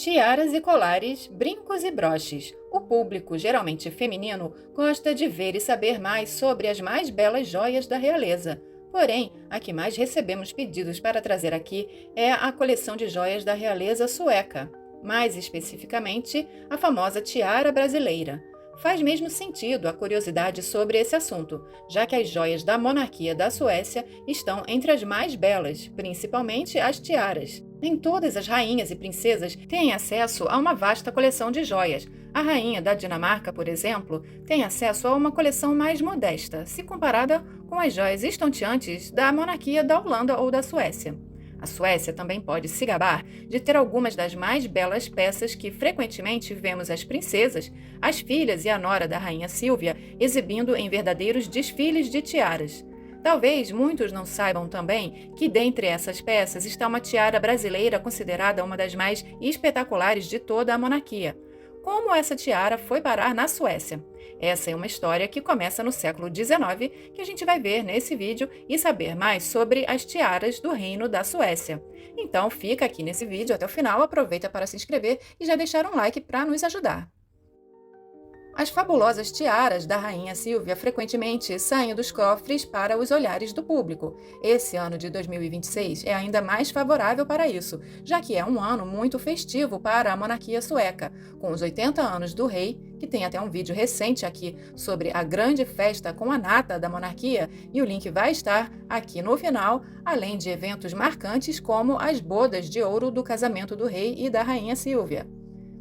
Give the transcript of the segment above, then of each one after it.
Tiaras e colares, brincos e broches. O público, geralmente feminino, gosta de ver e saber mais sobre as mais belas joias da realeza. Porém, a que mais recebemos pedidos para trazer aqui é a coleção de joias da realeza sueca, mais especificamente, a famosa tiara brasileira. Faz mesmo sentido a curiosidade sobre esse assunto, já que as joias da monarquia da Suécia estão entre as mais belas, principalmente as tiaras. Nem todas as rainhas e princesas têm acesso a uma vasta coleção de joias. A rainha da Dinamarca, por exemplo, tem acesso a uma coleção mais modesta, se comparada com as joias estonteantes da monarquia da Holanda ou da Suécia. A Suécia também pode se gabar de ter algumas das mais belas peças que frequentemente vemos as princesas, as filhas e a nora da rainha Sílvia exibindo em verdadeiros desfiles de tiaras. Talvez muitos não saibam também que dentre essas peças está uma tiara brasileira considerada uma das mais espetaculares de toda a monarquia. Como essa tiara foi parar na Suécia? Essa é uma história que começa no século XIX, que a gente vai ver nesse vídeo e saber mais sobre as tiaras do Reino da Suécia. Então fica aqui nesse vídeo até o final, aproveita para se inscrever e já deixar um like para nos ajudar. As fabulosas tiaras da rainha Sílvia frequentemente saem dos cofres para os olhares do público. Esse ano de 2026 é ainda mais favorável para isso, já que é um ano muito festivo para a monarquia sueca, com os 80 anos do rei, que tem até um vídeo recente aqui sobre a grande festa com a nata da monarquia, e o link vai estar aqui no final, além de eventos marcantes como as bodas de ouro do casamento do rei e da rainha Sílvia.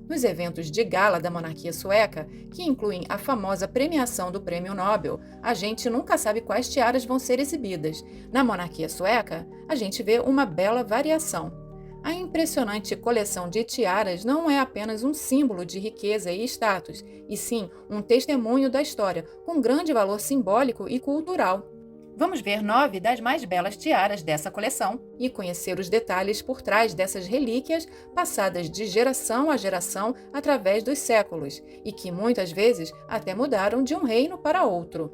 Nos eventos de gala da monarquia sueca, que incluem a famosa premiação do Prêmio Nobel, a gente nunca sabe quais tiaras vão ser exibidas. Na monarquia sueca, a gente vê uma bela variação. A impressionante coleção de tiaras não é apenas um símbolo de riqueza e status, e sim um testemunho da história, com grande valor simbólico e cultural. Vamos ver 9 das mais belas tiaras dessa coleção e conhecer os detalhes por trás dessas relíquias passadas de geração a geração através dos séculos e que muitas vezes até mudaram de um reino para outro.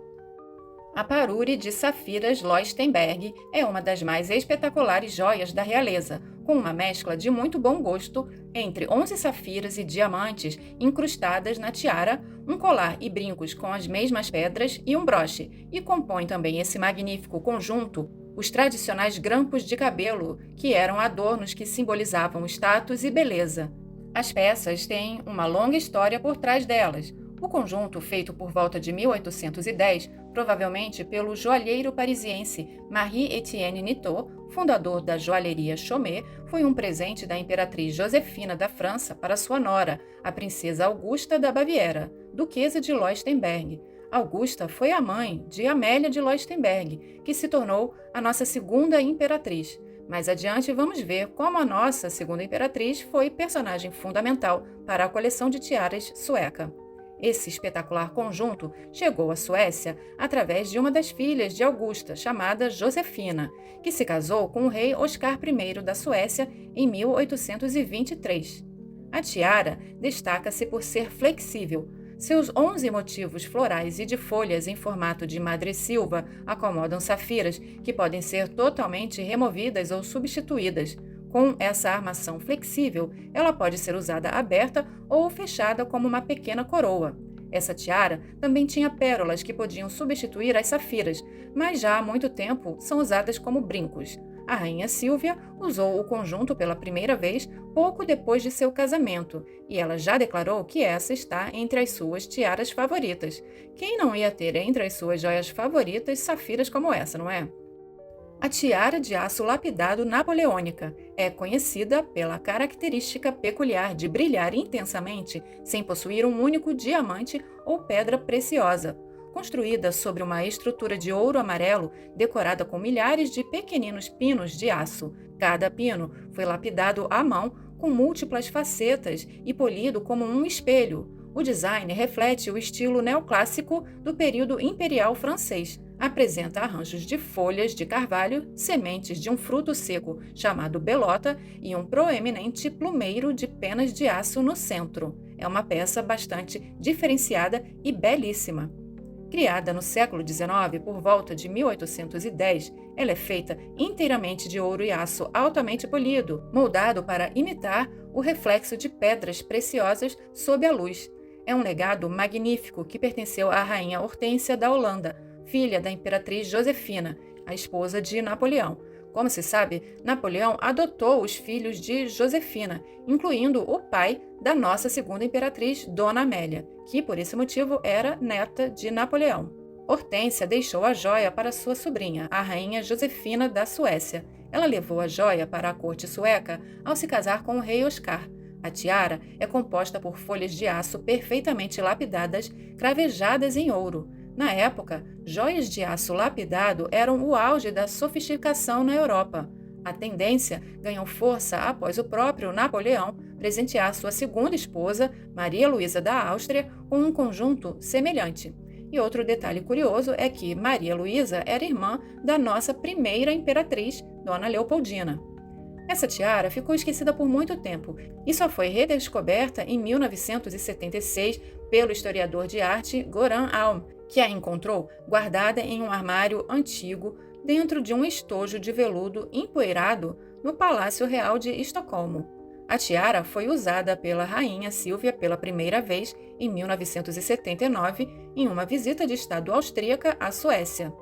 A parure de safiras Loistenberg é uma das mais espetaculares joias da realeza, com uma mescla de muito bom gosto entre 11 safiras e diamantes incrustadas na tiara, um colar e brincos com as mesmas pedras e um broche, e compõe também esse magnífico conjunto os tradicionais grampos de cabelo, que eram adornos que simbolizavam status e beleza. As peças têm uma longa história por trás delas. O conjunto, feito por volta de 1810, provavelmente pelo joalheiro parisiense Marie-Étienne Nittot, fundador da joalheria Chaumet, foi um presente da imperatriz Josefina da França para sua nora, a princesa Augusta da Baviera, duquesa de Loistenberg. Augusta foi a mãe de Amélia de Loistenberg, que se tornou a nossa segunda imperatriz. Mais adiante vamos ver como a nossa segunda imperatriz foi personagem fundamental para a coleção de tiaras sueca. Esse espetacular conjunto chegou à Suécia através de uma das filhas de Augusta, chamada Josefina, que se casou com o rei Oscar I da Suécia em 1823. A tiara destaca-se por ser flexível. Seus 11 motivos florais e de folhas em formato de madressilva acomodam safiras que podem ser totalmente removidas ou substituídas. Com essa armação flexível, ela pode ser usada aberta ou fechada como uma pequena coroa. Essa tiara também tinha pérolas que podiam substituir as safiras, mas já há muito tempo são usadas como brincos. A rainha Sílvia usou o conjunto pela primeira vez pouco depois de seu casamento, e ela já declarou que essa está entre as suas tiaras favoritas. Quem não ia ter entre as suas joias favoritas safiras como essa, não é? A tiara de aço lapidado napoleônica é conhecida pela característica peculiar de brilhar intensamente sem possuir um único diamante ou pedra preciosa. Construída sobre uma estrutura de ouro amarelo decorada com milhares de pequeninos pinos de aço. Cada pino foi lapidado à mão com múltiplas facetas e polido como um espelho. O design reflete o estilo neoclássico do período imperial francês. Apresenta arranjos de folhas de carvalho, sementes de um fruto seco chamado belota e um proeminente plumeiro de penas de aço no centro. É uma peça bastante diferenciada e belíssima. Criada no século XIX por volta de 1810, ela é feita inteiramente de ouro e aço altamente polido, moldado para imitar o reflexo de pedras preciosas sob a luz. É um legado magnífico que pertenceu à rainha Hortência da Holanda, filha da imperatriz Josefina, a esposa de Napoleão. Como se sabe, Napoleão adotou os filhos de Josefina, incluindo o pai da nossa segunda imperatriz, Dona Amélia, que por esse motivo era neta de Napoleão. Hortência deixou a joia para sua sobrinha, a rainha Josefina da Suécia. Ela levou a joia para a corte sueca ao se casar com o rei Oscar. A tiara é composta por folhas de aço perfeitamente lapidadas, cravejadas em ouro. Na época, joias de aço lapidado eram o auge da sofisticação na Europa. A tendência ganhou força após o próprio Napoleão presentear sua segunda esposa, Maria Luísa da Áustria, com um conjunto semelhante. E outro detalhe curioso é que Maria Luísa era irmã da nossa primeira imperatriz, Dona Leopoldina. Essa tiara ficou esquecida por muito tempo e só foi redescoberta em 1976 pelo historiador de arte Göran Alm, que a encontrou guardada em um armário antigo dentro de um estojo de veludo empoeirado no Palácio Real de Estocolmo. A tiara foi usada pela rainha Sílvia pela primeira vez em 1979 em uma visita de estado austríaca à Suécia.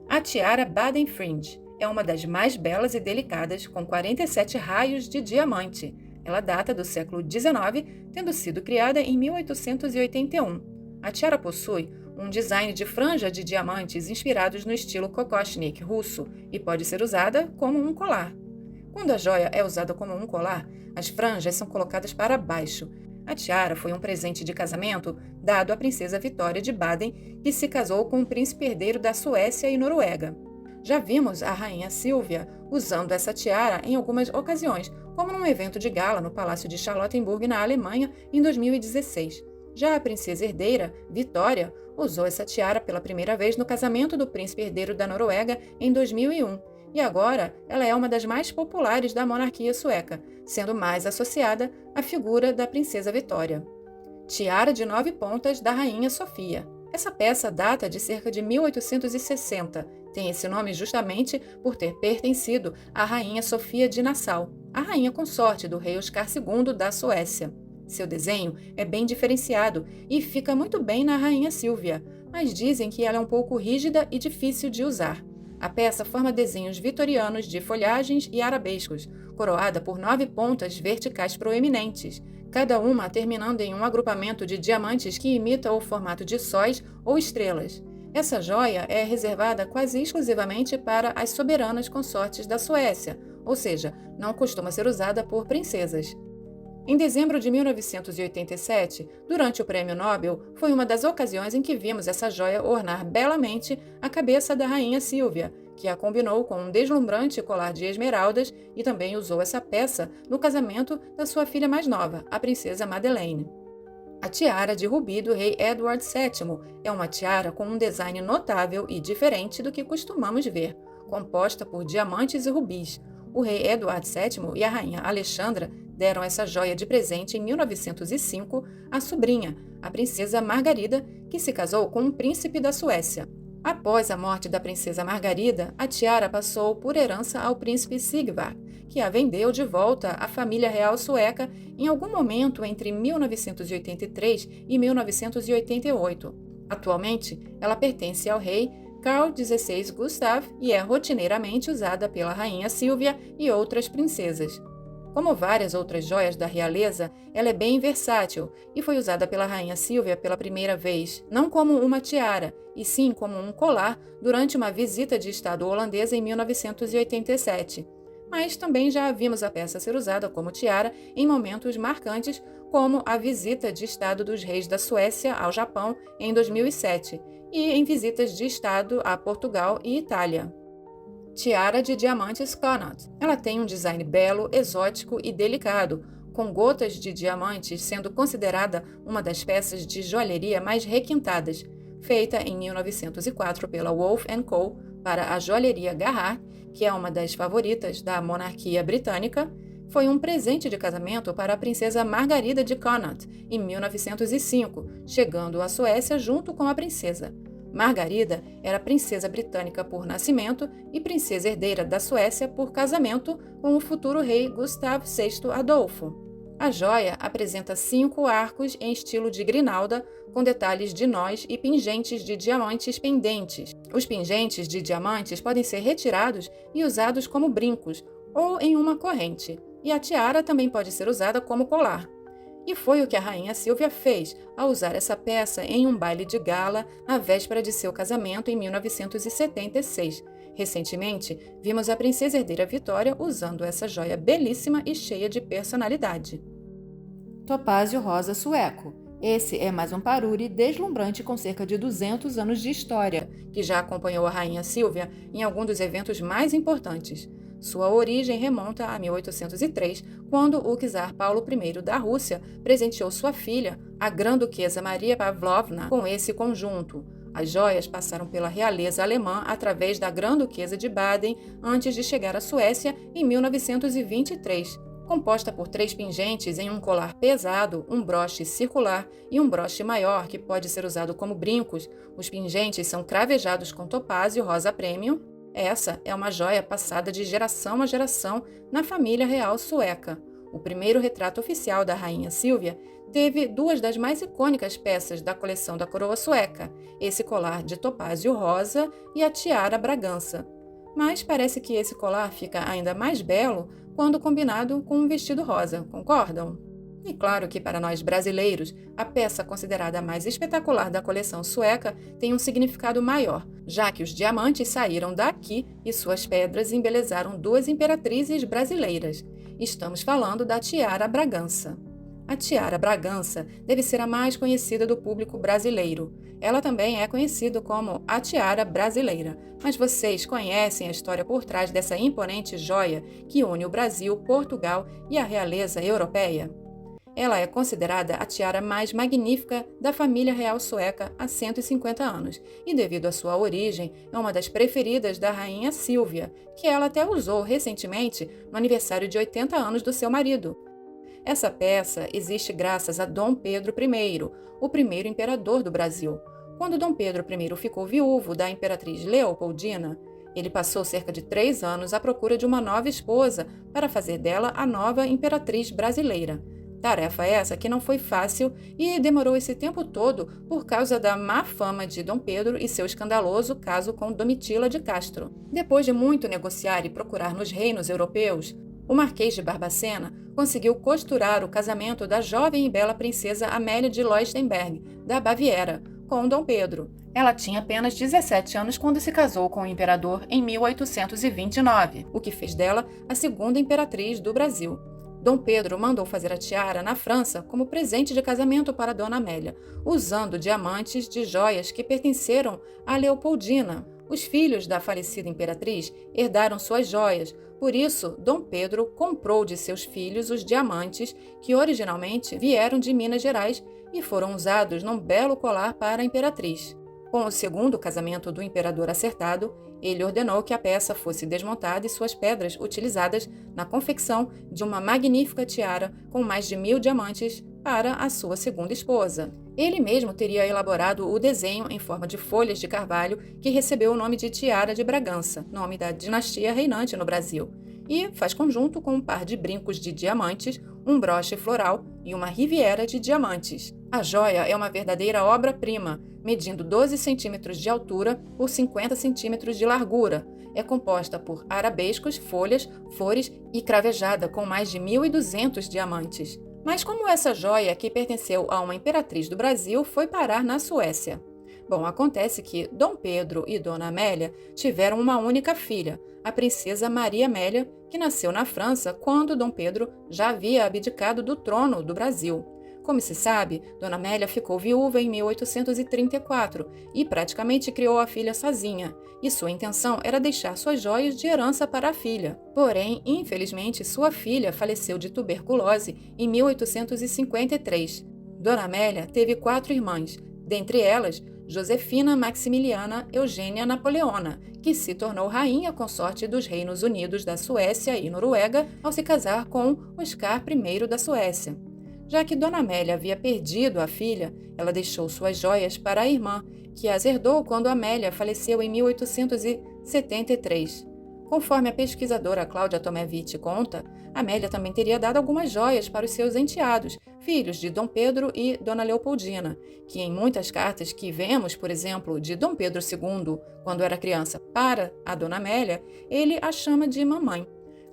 A tiara Baden-Fringe é uma das mais belas e delicadas, com 47 raios de diamante. Ela data do século XIX, tendo sido criada em 1881. A tiara possui um design de franja de diamantes inspirados no estilo kokoshnik russo e pode ser usada como um colar. Quando a joia é usada como um colar, as franjas são colocadas para baixo. A tiara foi um presente de casamento dado à princesa Vitória de Baden, que se casou com o príncipe herdeiro da Suécia e Noruega. Já vimos a rainha Sílvia usando essa tiara em algumas ocasiões, como num evento de gala no Palácio de Charlottenburg, na Alemanha, em 2016. Já a princesa herdeira, Vitória, usou essa tiara pela primeira vez no casamento do príncipe herdeiro da Noruega em 2001, e agora ela é uma das mais populares da monarquia sueca, sendo mais associada à figura da princesa Vitória. Tiara de 9 pontas da rainha Sofia. Essa peça data de cerca de 1860. Tem esse nome justamente por ter pertencido à rainha Sofia de Nassau, a rainha consorte do rei Oscar II da Suécia. Seu desenho é bem diferenciado e fica muito bem na rainha Sílvia, mas dizem que ela é um pouco rígida e difícil de usar. A peça forma desenhos vitorianos de folhagens e arabescos, coroada por 9 pontas verticais proeminentes, cada uma terminando em um agrupamento de diamantes que imita o formato de sóis ou estrelas. Essa joia é reservada quase exclusivamente para as soberanas consortes da Suécia, ou seja, não costuma ser usada por princesas. Em dezembro de 1987, durante o Prêmio Nobel, foi uma das ocasiões em que vimos essa joia ornar belamente a cabeça da rainha Sílvia, que a combinou com um deslumbrante colar de esmeraldas e também usou essa peça no casamento da sua filha mais nova, a princesa Madeleine. A tiara de rubi do rei Edward VII é uma tiara com um design notável e diferente do que costumamos ver, composta por diamantes e rubis. O rei Edward VII e a rainha Alexandra deram essa joia de presente em 1905 à sobrinha, a princesa Margarida, que se casou com um príncipe da Suécia. Após a morte da princesa Margarida, a tiara passou por herança ao príncipe Sigvard, que a vendeu de volta à família real sueca em algum momento entre 1983 e 1988. Atualmente, ela pertence ao rei Carl XVI Gustaf e é rotineiramente usada pela rainha Sílvia e outras princesas. Como várias outras joias da realeza, ela é bem versátil e foi usada pela rainha Sílvia pela primeira vez, não como uma tiara, e sim como um colar durante uma visita de estado holandesa em 1987. Mas também já vimos a peça ser usada como tiara em momentos marcantes, como a visita de estado dos reis da Suécia ao Japão em 2007 e em visitas de estado a Portugal e Itália. Tiara de diamantes Connaught. Ela tem um design belo, exótico e delicado, com gotas de diamantes sendo considerada uma das peças de joalheria mais requintadas. Feita em 1904 pela Wolf & Co. para a joalheria Garrard, que é uma das favoritas da monarquia britânica, foi um presente de casamento para a princesa Margarida de Connaught, em 1905, chegando à Suécia junto com a princesa. Margarida era princesa britânica por nascimento e princesa herdeira da Suécia por casamento com o futuro rei Gustavo VI Adolfo. A joia apresenta 5 arcos em estilo de grinalda, com detalhes de nós e pingentes de diamantes pendentes. Os pingentes de diamantes podem ser retirados e usados como brincos ou em uma corrente, e a tiara também pode ser usada como colar. E foi o que a rainha Silvia fez ao usar essa peça em um baile de gala na véspera de seu casamento em 1976. Recentemente, vimos a princesa herdeira Vitória usando essa joia belíssima e cheia de personalidade. Topázio rosa sueco. Esse é mais um parure deslumbrante com cerca de 200 anos de história, que já acompanhou a rainha Silvia em algum dos eventos mais importantes. Sua origem remonta a 1803, quando o czar Paulo I da Rússia presenteou sua filha, a grã-duquesa Maria Pavlovna, com esse conjunto. As joias passaram pela realeza alemã através da grã-duquesa de Baden antes de chegar à Suécia em 1923. Composta por 3 pingentes em um colar pesado, um broche circular e um broche maior que pode ser usado como brincos, os pingentes são cravejados com topázio rosa premium. Essa é uma joia passada de geração a geração na família real sueca. O primeiro retrato oficial da rainha Silvia teve 2 das mais icônicas peças da coleção da coroa sueca, esse colar de topázio rosa e a tiara Bragança. Mas parece que esse colar fica ainda mais belo quando combinado com um vestido rosa, concordam? E claro que para nós brasileiros, a peça considerada a mais espetacular da coleção sueca tem um significado maior, já que os diamantes saíram daqui e suas pedras embelezaram 2 imperatrizes brasileiras. Estamos falando da tiara Bragança. A tiara Bragança deve ser a mais conhecida do público brasileiro. Ela também é conhecida como a tiara brasileira. Mas vocês conhecem a história por trás dessa imponente joia que une o Brasil, Portugal e a realeza europeia? Ela é considerada a tiara mais magnífica da família real sueca há 150 anos e, devido à sua origem, é uma das preferidas da rainha Silvia, que ela até usou recentemente no aniversário de 80 anos do seu marido. Essa peça existe graças a Dom Pedro I, o primeiro imperador do Brasil. Quando Dom Pedro I ficou viúvo da imperatriz Leopoldina, ele passou cerca de 3 anos à procura de uma nova esposa para fazer dela a nova imperatriz brasileira. Tarefa essa que não foi fácil e demorou esse tempo todo por causa da má fama de Dom Pedro e seu escandaloso caso com Domitila de Castro. Depois de muito negociar e procurar nos reinos europeus, o Marquês de Barbacena conseguiu costurar o casamento da jovem e bela princesa Amélia de Leuchtenberg, da Baviera, com Dom Pedro. Ela tinha apenas 17 anos quando se casou com o imperador em 1829, o que fez dela a segunda imperatriz do Brasil. Dom Pedro mandou fazer a tiara na França como presente de casamento para Dona Amélia, usando diamantes de joias que pertenceram a Leopoldina. Os filhos da falecida imperatriz herdaram suas joias, por isso Dom Pedro comprou de seus filhos os diamantes que originalmente vieram de Minas Gerais e foram usados num belo colar para a imperatriz. Com o segundo casamento do imperador acertado, ele ordenou que a peça fosse desmontada e suas pedras utilizadas na confecção de uma magnífica tiara com mais de 1000 diamantes para a sua segunda esposa. Ele mesmo teria elaborado o desenho em forma de folhas de carvalho que recebeu o nome de tiara de Bragança, nome da dinastia reinante no Brasil, e faz conjunto com um par de brincos de diamantes, um broche floral e uma riviera de diamantes. A joia é uma verdadeira obra-prima, medindo 12 centímetros de altura por 50 centímetros de largura. É composta por arabescos, folhas, flores e cravejada com mais de 1.200 diamantes. Mas como essa joia, que pertenceu a uma imperatriz do Brasil, foi parar na Suécia? Bom, acontece que Dom Pedro e Dona Amélia tiveram uma única filha, a princesa Maria Amélia, que nasceu na França quando Dom Pedro já havia abdicado do trono do Brasil. Como se sabe, Dona Amélia ficou viúva em 1834 e praticamente criou a filha sozinha, e sua intenção era deixar suas joias de herança para a filha. Porém, infelizmente, sua filha faleceu de tuberculose em 1853. Dona Amélia teve 4 irmãs, dentre elas Josefina Maximiliana Eugênia Napoleona, que se tornou rainha consorte dos Reinos Unidos da Suécia e Noruega ao se casar com Oscar I da Suécia. Já que Dona Amélia havia perdido a filha, ela deixou suas joias para a irmã, que as herdou quando Amélia faleceu em 1873. Conforme a pesquisadora Cláudia Tomevici conta, Amélia também teria dado algumas joias para os seus enteados, filhos de Dom Pedro e Dona Leopoldina, que em muitas cartas que vemos, por exemplo, de Dom Pedro II, quando era criança, para a Dona Amélia, ele a chama de mamãe.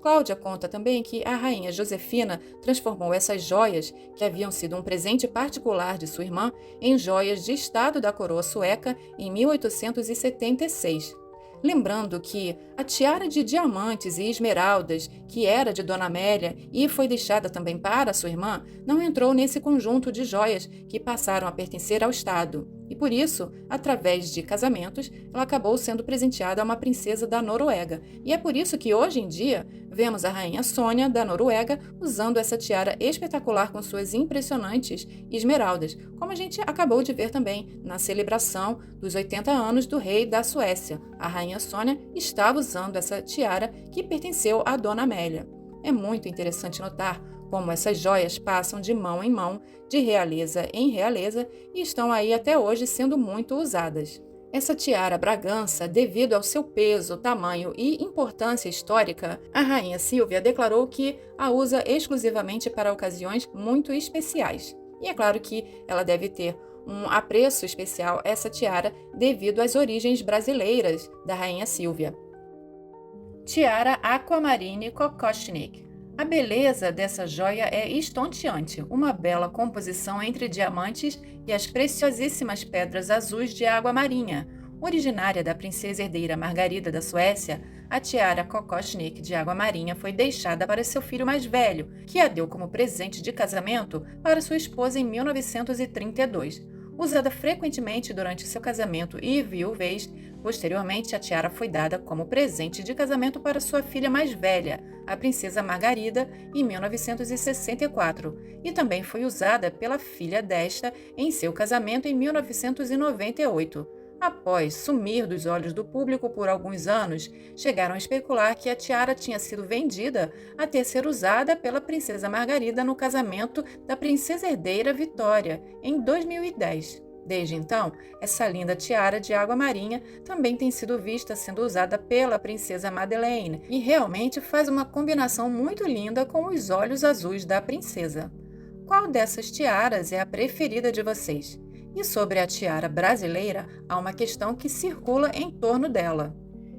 Cláudia conta também que a rainha Josefina transformou essas joias, que haviam sido um presente particular de sua irmã, em joias de Estado da coroa sueca em 1876. Lembrando que a tiara de diamantes e esmeraldas, que era de Dona Amélia e foi deixada também para sua irmã, não entrou nesse conjunto de joias que passaram a pertencer ao Estado. E por isso, através de casamentos, ela acabou sendo presenteada a uma princesa da Noruega. E é por isso que hoje em dia vemos a rainha Sônia da Noruega usando essa tiara espetacular com suas impressionantes esmeraldas, como a gente acabou de ver também na celebração dos 80 anos do rei da Suécia. A rainha Sônia estava usando essa tiara que pertenceu à Dona Amélia. É muito interessante notar como essas joias passam de mão em mão, de realeza em realeza, e estão aí até hoje sendo muito usadas. Essa tiara Bragança, devido ao seu peso, tamanho e importância histórica, a rainha Silvia declarou que a usa exclusivamente para ocasiões muito especiais. E é claro que ela deve ter um apreço especial a essa tiara devido às origens brasileiras da rainha Silvia. Tiara Aquamarine Kokoschnik. A beleza dessa joia é estonteante, uma bela composição entre diamantes e as preciosíssimas pedras azuis de água marinha. Originária da princesa herdeira Margarida da Suécia, a tiara Kokoschnik de água marinha foi deixada para seu filho mais velho, que a deu como presente de casamento para sua esposa em 1932. Usada frequentemente durante seu casamento e viuvez, posteriormente a tiara foi dada como presente de casamento para sua filha mais velha, a princesa Margarida, em 1964, e também foi usada pela filha desta em seu casamento em 1998. Após sumir dos olhos do público por alguns anos, chegaram a especular que a tiara tinha sido vendida até ser usada pela princesa Margarida no casamento da princesa herdeira Vitória, em 2010. Desde então, essa linda tiara de água marinha também tem sido vista sendo usada pela princesa Madeleine e realmente faz uma combinação muito linda com os olhos azuis da princesa. Qual dessas tiaras é a preferida de vocês? E sobre a tiara brasileira, há uma questão que circula em torno dela.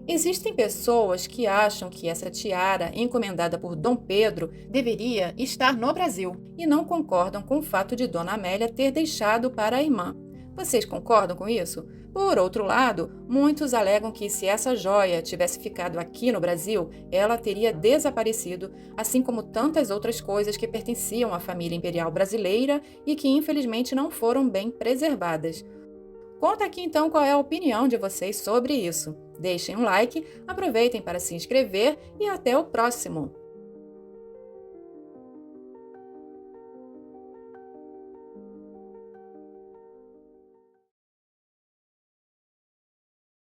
Existem pessoas que acham que essa tiara, encomendada por Dom Pedro, deveria estar no Brasil e não concordam com o fato de Dona Amélia ter deixado para a irmã. Vocês concordam com isso? Por outro lado, muitos alegam que se essa joia tivesse ficado aqui no Brasil, ela teria desaparecido, assim como tantas outras coisas que pertenciam à família imperial brasileira e que infelizmente não foram bem preservadas. Conta aqui então qual é a opinião de vocês sobre isso. Deixem um like, aproveitem para se inscrever e até o próximo!